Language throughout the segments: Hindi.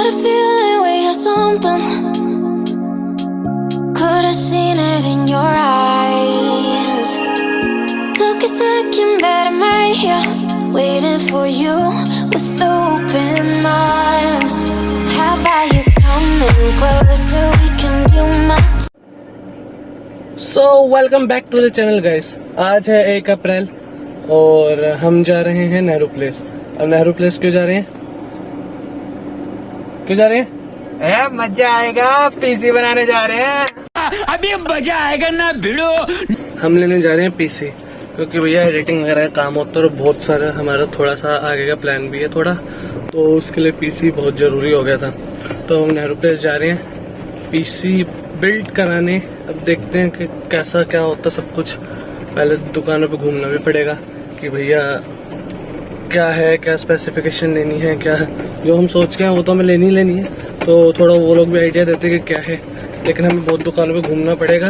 got a feeling we had something. Could have seen it in your eyes. Took a second, but I'm right here, waiting for you with open arms. How about you coming closer? We can do my. So welcome back to the channel guys. आज है 1 अप्रैल और हम जा रहे हैं नेहरू प्लेस। अब नेहरू प्लेस क्यों जा रहे हैं? मजा आएगा, पीसी बनाने जा रहे हैं। अभी मजा आएगा ना भिड़ो। हम लेने जा रहे हैं पीसी, क्योंकि भैया एडिटिंग वगैरह का काम होता है और बहुत सारा हमारा थोड़ा सा आगे का प्लान भी है थोड़ा, तो उसके लिए पीसी बहुत जरूरी हो गया था। तो हम नेहरू प्लेस जा रहे हैं पीसी बिल्ड कराने। अब देखते हैं कि कैसा क्या होता सब कुछ। पहले दुकानों पे घूमना भी पड़ेगा कि भैया क्या है, क्या स्पेसिफिकेशन लेनी है, क्या है जो हम सोच के हैं वो तो हमें लेनी है। तो थोड़ा वो लोग भी आइडिया देते कि क्या है, लेकिन हमें बहुत दुकानों पे घूमना पड़ेगा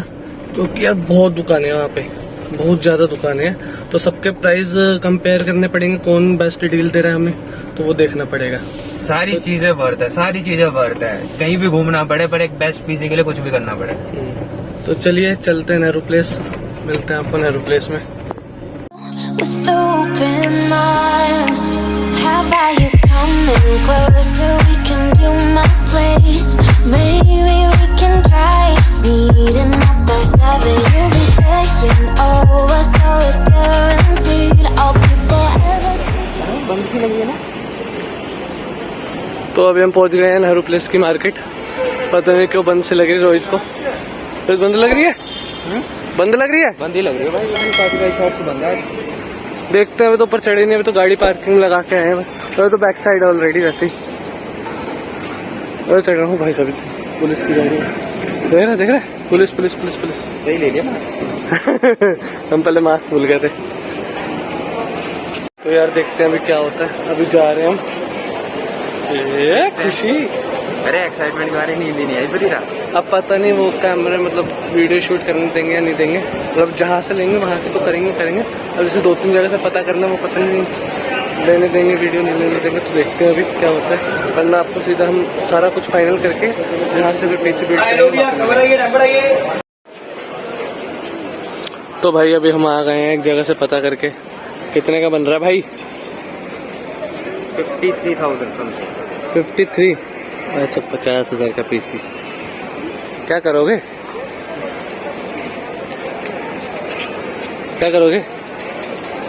क्योंकि यार बहुत दुकानें हैं वहाँ पे, बहुत ज़्यादा दुकानें हैं। तो सबके प्राइस कंपेयर करने पड़ेंगे, कौन बेस्ट डील दे रहा है हमें, तो वो देखना पड़ेगा। सारी चीजें वर्थ है, सारी चीजें वर्थ है। कहीं भी घूमना पड़े पर एक बेस्ट पीसी के लिए कुछ भी करना पड़े। तो चलिए चलते हैं नेहरू प्लेस, मिलते हैं आपको नेहरू प्लेस में। With open arms, how about you coming closer? We can do my place. Maybe we can try meeting up by 7. You'll be saying over, so it's guaranteed. I'll be forever. बंसी लगी है ना। तो अभी हम पहुंच गए हैं नेहरू प्लेस की मार्केट। पता नहीं क्यों बंद से लग रही है रोहित को। रोहित बंद लग रही है, बंद लग रही है, बंद ही लग रही है भाई, लेकिन काफी शॉप से बंद है। देखते हैं, अभी तो ऊपर चढ़े नहीं, अभी तो गाड़ी पार्किंग लगा के आए हैं बस। तो बैक साइड ऑलरेडी वैसे ही चढ़ रहा हूँ भाई। सभी पुलिस की गाड़ी देख रहे पुलिस पुलिस पुलिस पुलिस सही ले लिया ना। हम पहले मास्क भूल गए थे। तो यार देखते हैं अभी क्या होता है। अभी जा रहे हैं हम। ये खुशी, अरे एक्साइटमेंट के बारे में नींद ही नहीं आई पति रात। अब पता नहीं वो कैमरे मतलब वीडियो शूट करने देंगे या नहीं देंगे, मतलब जहाँ से लेंगे वहाँ के तो करेंगे। अब जैसे 2-3 जगह से पता करना, वो पता नहीं लेने देंगे वीडियो, नहीं लेने देंगे। तो देखते हैं अभी क्या होता है, वरना आपको सीधा हम सारा कुछ फाइनल करके जहाँ से भी पीछे बिल्ड करेंगे। तो भाई अभी हम आ गए हैं एक जगह से पता करके। कितने का बन रहा है भाई? 53। अच्छा 50,000 का पीसी। क्या करोगे?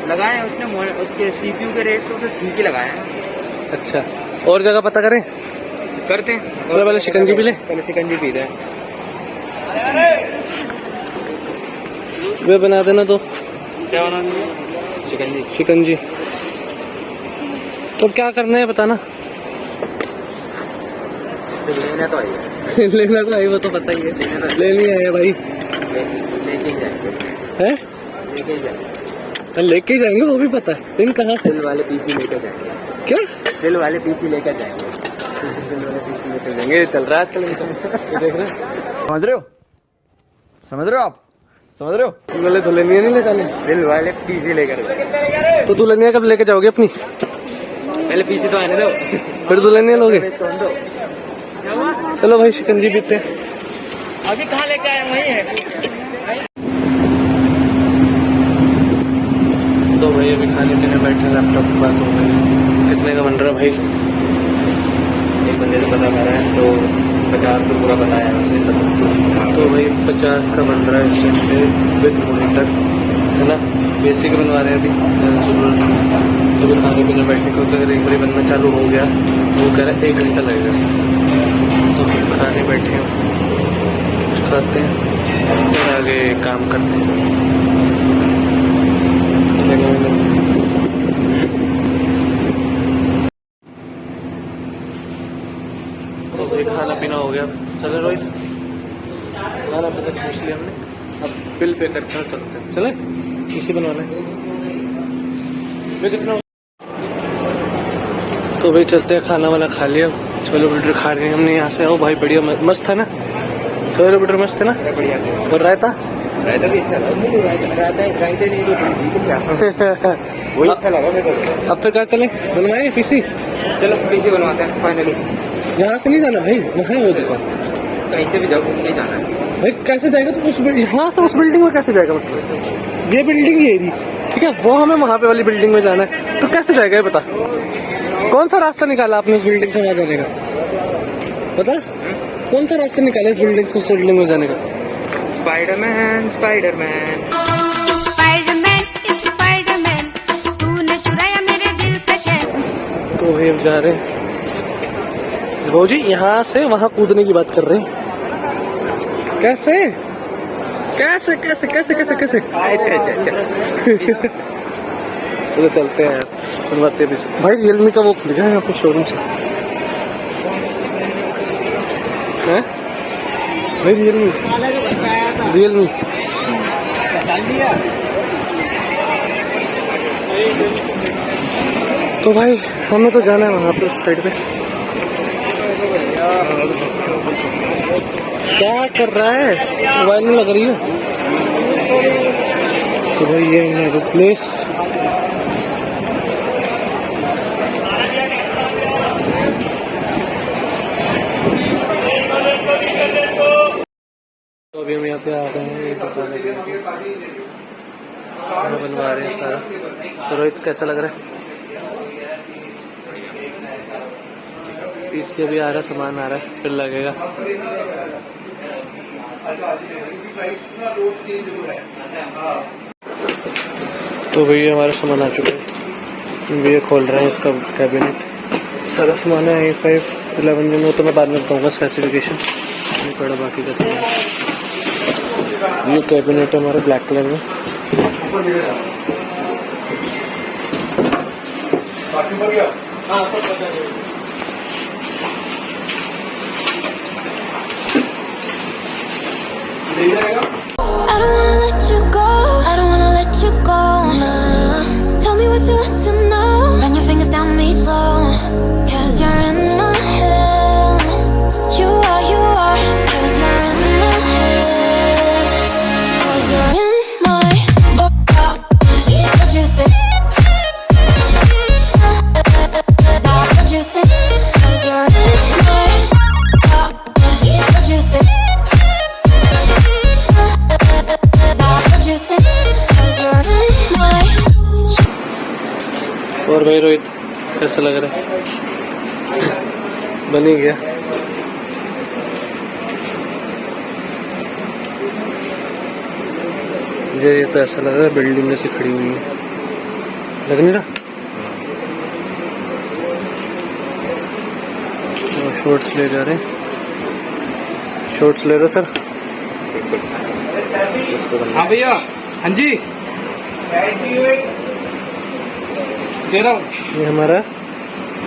लगाए उसने, उसके सीपीयू के रेट तो ठीक ही लगाए हैं। अच्छा, और जगह पता करें? करते हैं। चलो पहले शिकंजी पी ले। पहले शिकंजी पी रहे। वे बना देना तो। क्या बनाना है? शिकंजी। तो क्या करना है बताना। लेना तो आई लेना तो आई, वो तो पता ही है। ले लिया है भाई। लेके जाएंगे। हैं? लेके जाएंगे, वो भी पता है, लेकिन कहाँ से? दिल वाले पीसी लेकर जाएंगे। क्या? दिल वाले पीसी लेकर जाएंगे। ये चल रहा है आजकल। ये देख रहे समझ रहे हो आप? समझ रहे हो? बोले दुल्हनिया नहीं ले जाने, दिल वाले पीसी लेकर। तो दुल्हनिया कब लेके जाओगे अपनी? पहले पीसी तो आने दो, फिर दुल्हनिया लोगे। चलो भाई शिकंजी पीते हैं। अभी कहाँ लेके आए? वही है। तो भाई अभी खाने पीने बैठे, लैपटॉप की बात हो गई। कितने का बन रहा है भाई? एक बंदे से पता करा है तो 50 को पूरा बताया उसने सब। तो भाई 50 का बन रहा है इस टाइम पे विद मॉनिटर, है ना। बेसिक बनवा रहे हैं अभी। तो फिर खाने पीने बैठने को अगर एक बार बनना चालू हो गया, वो कह रहा है 1 घंटा लगेगा। तो फिर खाने बैठे हैं, कुछ खाते हैं, फिर आगे काम करते हैं। तो भाई खाना पीना हो गया। चलो रोहित, खाना पीना पूछ लिया हमने, अब बिल पे करते हैं, चलते हैं। चले इसी बनवाना है। कितना? तो भाई चलते हैं, खाना वाना खा लिया, छोले भटूरे खा रहे हैं हमने यहाँ से। ओ भाई बढ़िया, मस्त था ना छोले भटूरे, मस्त है ना। और रायता भी अच्छा लगा। रायता नहीं वही अच्छा लगा मेरे को। अब फिर क्या चले, बनवाए पीसी? चलो पीसी बनवाते हैं फाइनली। यहाँ से नहीं जाना भाई, वहाँ है वो दुकान। कहीं से भी जाओ, कुछ जाना है। भाई कैसे जाएगा तो उस यहाँ से उस बिल्डिंग में कैसे जाएगा, मतलब ये बिल्डिंग ही है दी, ठीक है, वो हमें वहाँ पे वाली बिल्डिंग में जाना है, तो कैसे जाएगा ये बता। कौन सा रास्ता निकाला आपने उस बिल्डिंग से वहाँ जाने का, बता कौन सा रास्ता निकाला इस बिल्डिंग से उस बिल्डिंग में जाने का। स्पाइडरमैन स्पाइडरमैन स्पाइडरमैन स्पाइडरमैन तूने चुराया मेरे दिल का चैन। तो भाई हम जा रहे हैं वो जी, यहाँ से वहाँ कूदने की बात कर रहे हैं। कैसे कैसे कैसे कैसे कैसे कैसे तो चलते हैं बनवाते भी भाई। रियलमी का वो खुल गया है यहाँ पे शोरूम से है भाई, रियलमी तो भाई हमें तो जाना है वहाँ पे उस साइड पे। क्या कर रहा है, मोबाइल में लग रही है। तो भाई ये है प्लेस, तो अभी हम यहाँ पे आ गए हैं, ये दुकान है बनवा रहे हैं सारा। तो रोहित कैसा लग रहा है, पीछे अभी आ रहा है, सामान आ रहा है, फिर लगेगा। तो भैया हमारा सामान आ चुका है, भैया खोल रहे हैं इसका कैबिनेट, सारा सामान है i5 11 जो तो मैं बाद में बताऊंगा स्पेसिफिकेशन, ये पड़ा बाकी का सामान। ये कैबिनेट है हमारा ब्लैक कलर में, I don't wanna let you go, I don't wanna let you go. Nah. Tell me what you want to know. Run your fingers down me slow, 'cause you're in my head. You are, 'cause you're in my head. 'Cause you're in my what you think? What you think? 'Cause you're in my what you think? और भाई रोहित कैसा लग रहा है, बन ही गया। ये तो ऐसा लग रहा है बिल्डिंग जैसी खड़ी हुई है, लग नहीं रहा। शॉर्ट्स ले जा रहे हैं, शॉर्ट्स ले रहे सर। हाँ भैया, हाँ जी दे रहा हूँ। ये हमारा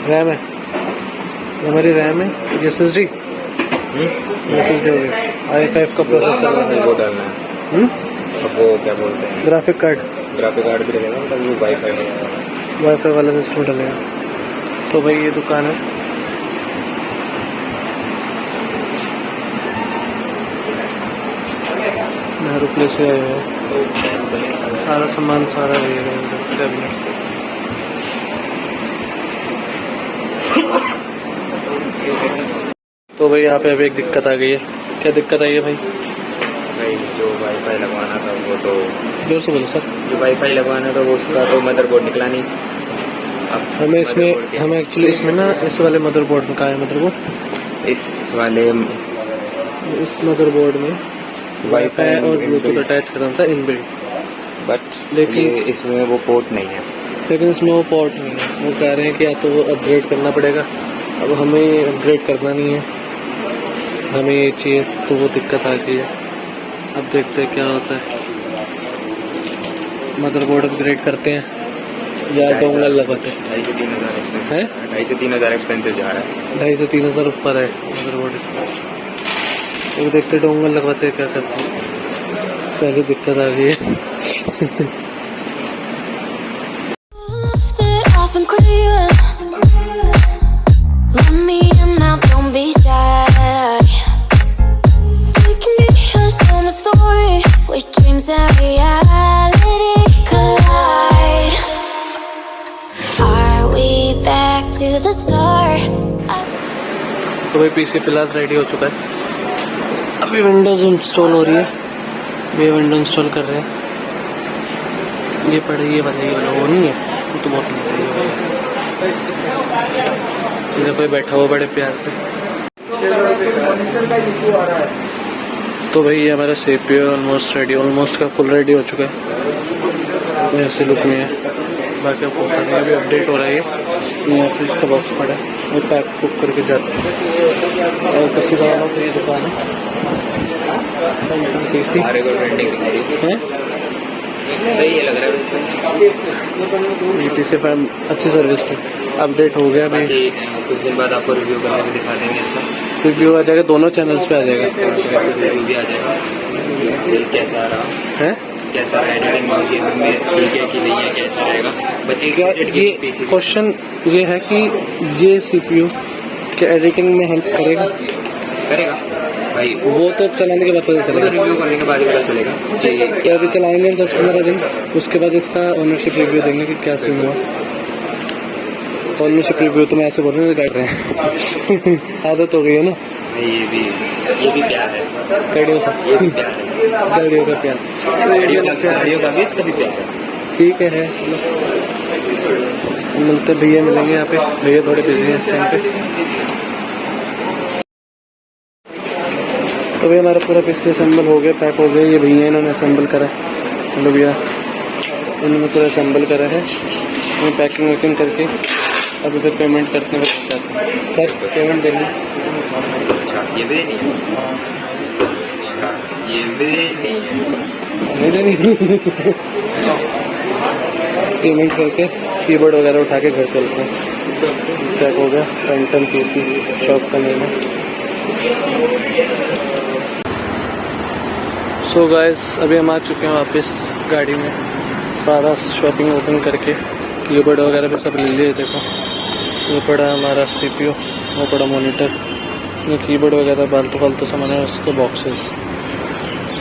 रैम है, ये हमारी रैम है, SSD हो गया, i5 का प्रोसेसर वो डालना है, अब वो क्या बोलते हैं, ग्राफिक कार्ड भी लगेगा, मतलब वो वाईफाई वाला सिस्टम डलेगा। तो भाई ये दुकान है, नेहरू प्लेस से आए हैं, सारा सामान सारा कैबिनेट। तो भाई यहाँ पे अभी एक दिक्कत आ गई है। क्या दिक्कत आई है भाई? भाई जो वाईफाई लगवाना था वो तो, जोर से बोलो सर। जो वाईफाई लगवाना था वो उसका तो मदरबोर्ड निकला नहीं। अब हमें इसमें एक्चुअली इसमें ना इस वाले मदरबोर्ड में, कहा है मदरबोर्ड, इस मदरबोर्ड में वाईफाई और ब्लूटूथ अटैच करना था इनबिल्ट, बट लेकिन इसमें वो पोर्ट नहीं है। लेकिन इसमें वो पोर्ट नहीं है। वो कह रहे हैं कि या तो वो अपग्रेड करना पड़ेगा। अब हमें अपग्रेड करना नहीं है, हमें ये चाहिए, तो वो दिक्कत आ गई है। अब देखते हैं क्या होता है, मदरबोर्ड अपग्रेड करते हैं या डोंगल लगाते हैं। 2,500 से 3,000 है, 2,500 से 3,000 एक्सपेंसिव जा रहा है। 2,500 से 3,000 ऊपर है मदरबोर्ड। तो देखते डोंगल लगवाते हैं, क्या करते हैं। पहले दिक्कत आ गई है। तो भाई पीसी फिलहाल रेडी हो चुका है। अभी विंडोज इंस्टॉल हो रही है, ये विंडो इंस्टॉल कर रहे हैं। ये पड़े ये वाला वो नहीं है, वो तो बहुत देखो ये बैठा हुआ बड़े प्यार से। तो भाई ये हमारा CPU ऑलमोस्ट रेडी, ऑलमोस्ट का फुल रेडी हो चुका है। ऐसे लुक में है, बाकी आपको पता अभी अपडेट हो रहा है। यहाँ पर इसका बॉक्स पड़ा है, वो पैक बुक करके जाते हैं। और किसी का तो ये दुकान है पीसी हमारे को ब्रांडिंग दिखाई है, सही है लग रहा है। पीसी पर अच्छी सर्विस थी, अपडेट हो गया अभी। बाकी कुछ दिन बाद आपको रिव्यू करके भी दिखा देंगे इसका। रिव्यू आ जाएगा, दोनों चैनल्स पे आ जाएगा। रिव्यू भी आ जाएगा, ये कैसा रहा है, कैसा एडिटिंग में ठीक है कि नहीं है, कैसा रहेगा। बट एक ये क्वेश्चन ये है कि ये CPU क्या एडिटिंग में हेल्प करेगा? करेगा भाई, वो तो चलाने के बाद पता वो तो चलेगा। रिव्यू करने के बाद ही पता चलेगा कि तो अभी चलाएंगे 10-15 दिन, उसके बाद इसका ओनरशिप रिव्यू देंगे कि क्या सीन हुआ। ओनरशिप रिव्यू तो मैं ऐसे बोल रहा हूँ, काट रहे हैं आदत हो गई है ना। ये भी प्यार है, गाड़ियों से, ये भी प्यार है, गाड़ियों का प्यार, गाड़ियों का भी इसका भी प्यार है। ठीक है। चलो मिलते भैया, मिलेंगे यहाँ पे। भैया थोड़े बिजी हैं इस टाइम पे। तो भैया हमारा पूरा पीसी असेंबल हो गया, पैक हो गया। ये भैया इन्होंने असेंबल करा है, चलो भैया इन्होंने पूरा असेंबल करा है। मैं पैकिंग वैकिंग करके अभी फिर पेमेंट करते हैं। सर पेमेंट देंगे। अच्छा ये भी नहीं है, अच्छा ये भी नहीं है। पेमेंट करके कीबोर्ड वगैरह उठा के घर चलते हैं। पैक हो गया पेंटन पीसी शॉप का नेम है। सो गाइस अभी हम आ चुके हैं वापस गाड़ी में, सारा शॉपिंग वोपिंग करके कीबोर्ड वगैरह भी सब ले लिए। देखो वो पड़ा हमारा CPU, वो पड़ा मॉनिटर, ये कीबोर्ड वगैरह फालतू सामान है, उसके बॉक्सेस।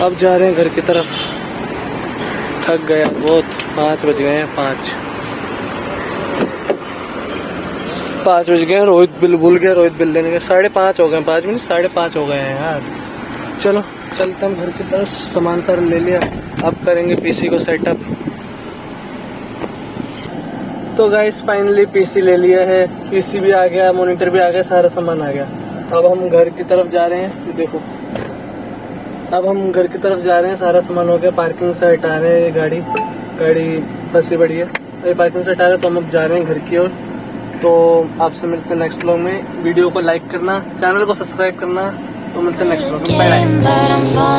अब जा रहे हैं घर की तरफ, थक गया बहुत। 5 बज गए हैं, 5 बज गए हैं। रोहित बिल भूल गया, रोहित बिल देने के 5:30 हो गए, 5 मिनट 5:30 हो गए हैं यार। चलो चलते हम घर की तरफ, सामान सारा ले लिया, अब करेंगे पीसी को सेटअप। तो गाइस फाइनली पीसी ले लिया है, पीसी भी आ गया, मॉनिटर भी आ गया, सारा सामान आ गया। अब हम घर की तरफ जा रहे हैं। देखो अब हम घर की तरफ जा रहे हैं, सारा सामान हो गया, पार्किंग से हटा रहे हैं। ये गाड़ी फंसी पड़ी है, अभी पार्किंग से हटा रहे हैं, तो हम अब जा रहे हैं घर की ओर। तो आपसे मिलते हैं नेक्स्ट व्लॉग में। वीडियो को लाइक करना, चैनल को सब्सक्राइब करना। तो मिलते हैं नेक्स्ट व्लॉग में, bye bye. But I'm falling